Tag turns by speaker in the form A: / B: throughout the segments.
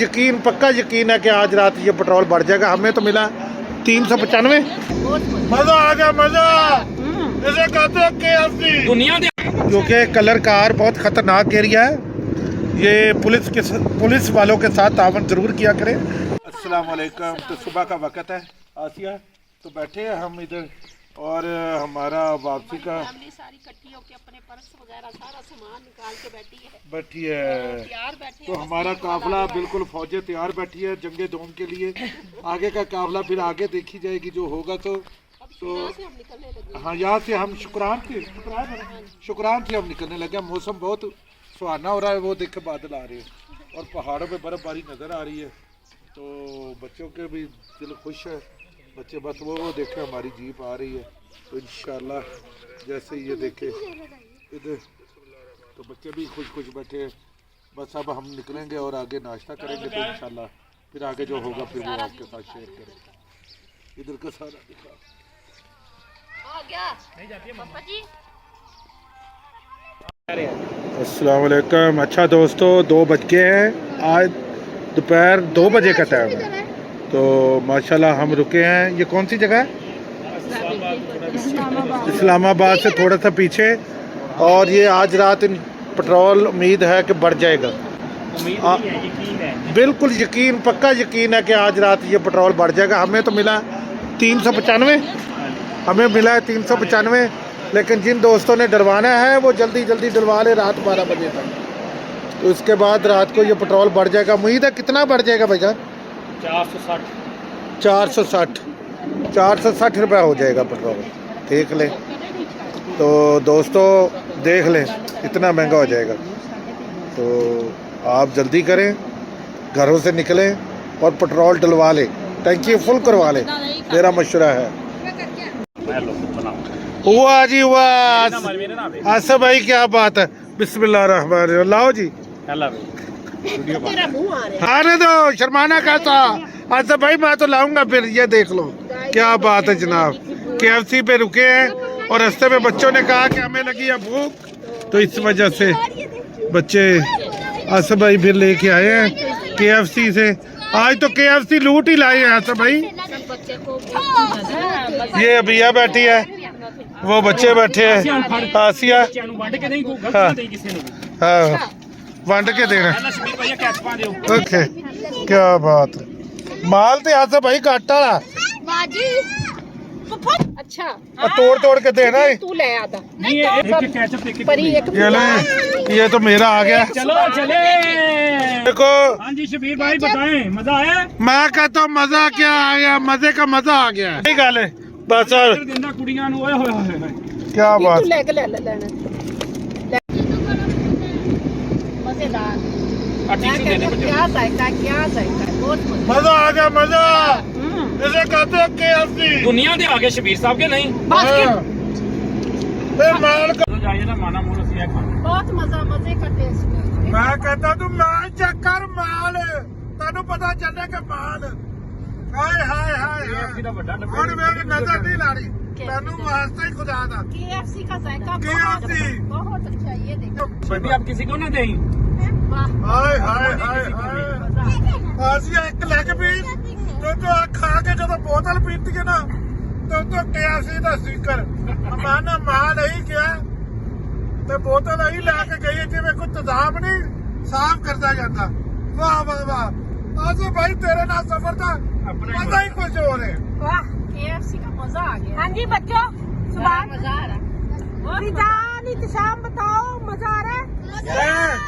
A: यकीन पक्का यकीन है कि आज रात ये पेट्रोल बढ़ जाएगा। हमें तो मिला 395। मजा आ गया, मजा। इसे कहते हैं KFC दुनिया दे। क्योंकि कलर कार बहुत खतरनाक एरिया है। ये पुलिस वालों के साथ तावन जरूर किया करें। अस्सलाम वालेकुम। तो सुबह का वक्त है आसिया, तो बैठे हैं हम इधर और हमारा वापसी का
B: सारी इकट्ठी होके अपने पर्स वगैरह सारा सामान निकाल के
A: बैठी है। तो हमारा काफिला बिल्कुल फौजें तैयार बैठी है जंगे दोम के लिए। आगे का काफिला फिर आगे देखी जाएगी जो होगा। तो हाँ, यहाँ से हम शुक्रान से हम निकलने लगे। मौसम बहुत सुहाना हो रहा है, वो देख के बादल आ रहे हैं और पहाड़ों पे बर्फबारी नज़र आ रही है। तो बच्चों के भी दिल खुश है। बच्चे बस वो देखे हमारी जीप आ रही है, तो इंशाल्लाह जैसे ये देखे इधर तो बच्चे भी खुश बैठे हैं। बस अब हम निकलेंगे और आगे नाश्ता करेंगे, तो इंशाल्लाह फिर आगे जो होगा फिर वो आपके साथ शेयर करेंगे। इधर का सारा दिखा अस्सलाम वालेकुम। अच्छा दोस्तों, 2 बज गए हैं। आज दोपहर 2 बजे का टाइम है। तो माशाल्लाह हम रुके हैं। ये कौन सी जगह है? इस्लामाबाद से थोड़ा सा पीछे। और ये आज रात पेट्रोल उम्मीद है कि बढ़ जाएगा। बिल्कुल यकीन पक्का यकीन है कि आज रात ये पेट्रोल बढ़ जाएगा। हमें तो मिला 395। हमें मिला है 395, लेकिन जिन दोस्तों ने डलवाना है वो जल्दी डलवा ले रात 12 बजे तक। तो उसके बाद रात को ये पेट्रोल बढ़ जाएगा। उम्मीद है कितना बढ़ जाएगा भाईजान? 460 रुपया हो जाएगा पेट्रोल। देख लें तो दोस्तों, देख लें इतना महंगा हो जाएगा। तो आप जल्दी करें, घरों से निकलें और पेट्रोल डलवा लें, टंकी फुल करवा लें, मेरा मशवरा है। हुआ जी हुआ। आसिफ भाई क्या बात है। बिस्मिल्लाहिर्रहमानिर्रहीम। लाओ जी, आने दो, शर्माना कैसा। आसिफ भाई मैं तो लाऊंगा फिर। ये देख लो क्या बात है जनाब। KFC पे रुके हैं और रास्ते में बच्चों ने कहा कि हमें लगी है भूख, तो इस वजह से बच्चे आसिफ भाई फिर लेके आए हैं KFC से। आज तो KFC लूट ही लाए हैं आसिफ भाई। ये अबिया बैठी है, वो बच्चे बैठे हैं। आसिया हाँ वंड के देना। ओके, क्या बात है। माल तो आसिफ भाई काटा ला।
B: अच्छा
A: तोड़ के देना है।
B: तू ले आधा।
A: ये तो मेरा आ गया।
C: चलो चले।
A: देखो
C: हाँ जी शबीर भाई बताएं, मजा आया?
A: मैं कहता हूँ मजा क्या आ गया, मजे का मजा आ गया। सही गल है बस।
C: कुड़ियां
A: क्या बात। मजा आ गया, मजा। इसे कहते हैं KFC
C: दुनिया दे आगे शबीर साहब के नहीं।
A: माल का
B: बहुत मजे का टेस्ट।
A: मैं कहता तू माल चेक कर, माल तेनू पता चले कि माल। हाय हाय हाय और मेरी नजर नहीं ला रही तेनू वास्ते ही खुदा दा।
B: KFC का जायका
A: बहुत
B: अच्छा। ये देखो
C: बड़ी आप किसी को ना दें।
A: हाय हाय हाय हाय। आसिया एक लेग पीस तो खा के जब बोतल पीती है ना तो KFC का स्टिकर माना माल ही क्या तो बोतल ही लेके गई जिम्मे कोई तेजाब नहीं साफ करता जाता। वाह वाह वाह आसिफ भाई, तेरे नाल सफर था मजा ही कुछ हो रहे।
B: वाह, KFC का मजा आ गया।
D: हाँ जी बच्चों, सुबह
B: मजा आ रहा
D: है। शाम बताओ, मजा आ रहा है?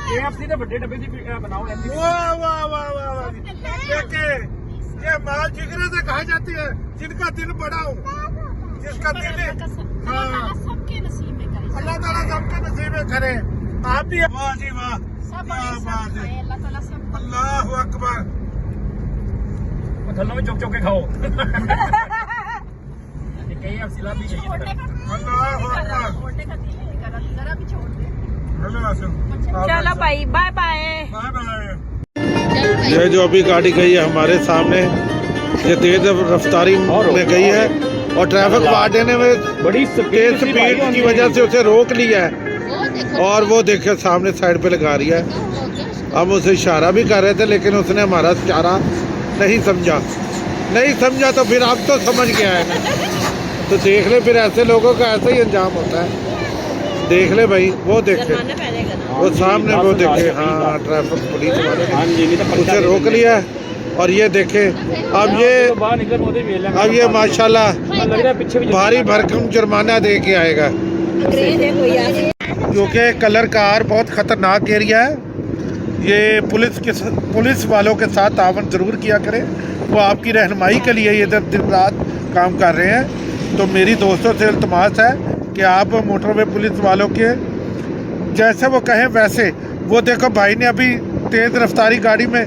C: KFC के बड़े डब्बे बनाओ।
A: वाह वाह वाह वाह। देखिए ये माल जिगरे से खाई जाती है, जिनका दिल बड़ा हो, जिसका दिल
B: सबके नसीब में करे।
A: अल्लाह ताला सबके नसीब में करे। आप भी वाह जी वाह,
B: क्या बात है। अल्लाह ताला सब।
A: अल्लाहु अकबर।
C: थल्लों में चुक के खाओ। KFC ला भी चाहिए।
A: अल्लाहु अकबर।
B: छोड़ने का दिल नहीं कर रहा, जरा भी छोड़ दे।
D: चलो भाई, बाय बाय।
A: Bye bye. ये जो अभी गाड़ी गई है हमारे सामने, ये तेज रफ्तारी में गई है और ट्रैफिक वार्डन ने बड़ी तेज स्पीड की वजह से उसे रोक लिया है और वो देखिए सामने साइड पे लगा रही है। हम उसे इशारा भी कर रहे थे लेकिन उसने हमारा इशारा नहीं समझा तो फिर अब तो समझ गया है ना। तो देख ले फिर ऐसे लोगों का ऐसा ही अंजाम होता है। देख ले भाई, वो देखे वो सामने वो देखे, हाँ ट्रैफिक पुलिस वाले ने उसे रोक लिया है। और ये देखे अब ये माशाल्लाह भारी भरकम जुर्माना दे के आएगा, क्योंकि कलर कार बहुत ख़तरनाक एरिया है। ये पुलिस वालों के साथ तावन ज़रूर किया करें, वो आपकी रहनुमाई के लिए ये दिन रात काम कर रहे हैं। तो मेरी दोस्तों से इल्तमास है कि आप मोटरवे पुलिस वालों के जैसे वो कहें वैसे, वो देखो भाई ने अभी तेज़ रफ्तारी गाड़ी में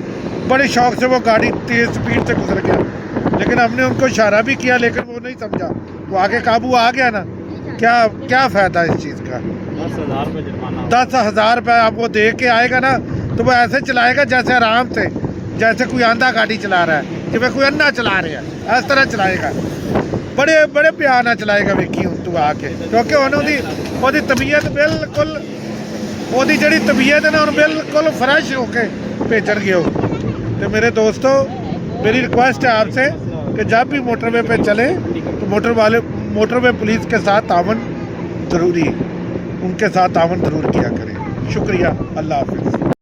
A: बड़े शौक से वो गाड़ी तेज़ स्पीड से गुजर गया, लेकिन हमने उनको इशारा भी किया लेकिन वो नहीं समझा, वो आगे काबू आ गया ना। क्या फ़ायदा इस चीज़ का। 10,000 रुपये आप वो दे के आएगा ना तो वो ऐसे चलाएगा जैसे आराम से, जैसे कोई आंधा गाड़ी चला रहा है कि वह कोई अन्ना चला रहा है, इस तरह चलाएगा। बड़े प्यार ना चलाएगा वेखी हूँ तू आके, क्योंकि उन्होंने तबीयत बिल्कुल ओदी जड़ी तबीयत है ना बिल्कुल फ्रैश होके भेजन गए हो। तो मेरे दोस्तों, मेरी रिक्वेस्ट है आपसे कि जब भी मोटरवे पे चले तो मोटरवे पुलिस के साथ तावन ज़रूरी, उनके साथ तावन ज़रूर किया करें। शुक्रिया, अल्लाह हाफिज़।